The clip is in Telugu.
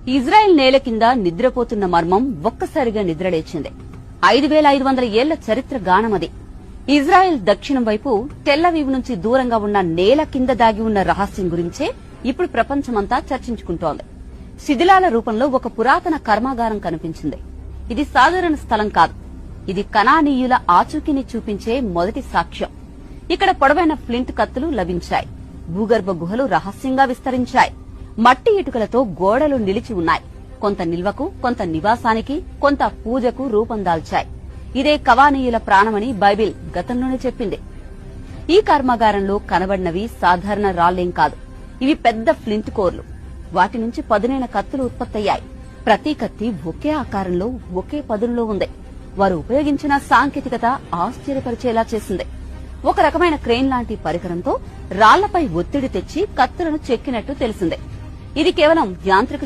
ఇజ్రాయెల్ నేల కింద నిద్రపోతున్న మర్మం ఒక్కసారిగా నిద్రలేచింది. 5500 ఏళ్ల చరిత్ర గానమది. ఇజ్రాయెల్ దక్షిణం వైపు టెల్లవీవ్ నుంచి దూరంగా ఉన్న నేల కింద దాగి ఉన్న రహస్యం గురించే ఇప్పుడు ప్రపంచమంతా చర్చించుకుంటోంది. శిథిలాల రూపంలో ఒక పురాతన కర్మాగారం కనిపించింది. ఇది సాధారణ స్థలం కాదు. ఇది కనానీయుల ఆచూకీని చూపించే మొదటి సాక్ష్యం. ఇక్కడ పొడవైన ఫ్లింట్ కత్తులు లభించాయి. భూగర్భ గుహలు రహస్యంగా విస్తరించాయి. మట్టి ఇటుకలతో గోడలు నిలిచి ఉన్నాయి. కొంత నిల్వకు, కొంత నివాసానికి, కొంత పూజకు రూపం దాల్చాయి. ఇదే కవానీయుల ప్రాణమని బైబిల్ గతంలోనే చెప్పింది. ఈ కర్మాగారంలో కనబడినవి సాధారణ రాళ్లేం కాదు. ఇవి పెద్ద ఫ్లింట్ కోర్లు. వాటి నుంచి పదునైన కత్తులు ఉత్పత్తయ్యాయి. ప్రతి కత్తి ఒకే ఆకారంలో, ఒకే పదునులో ఉంది. వారు ఉపయోగించిన సాంకేతికత ఆశ్చర్యపరిచేలా చేసింది. ఒక రకమైన క్రేన్ లాంటి పరికరంతో రాళ్లపై ఒత్తిడి తెచ్చి కత్తులను చెక్కినట్టు తెలిసింది. ఇది కేవలం యాంత్రిక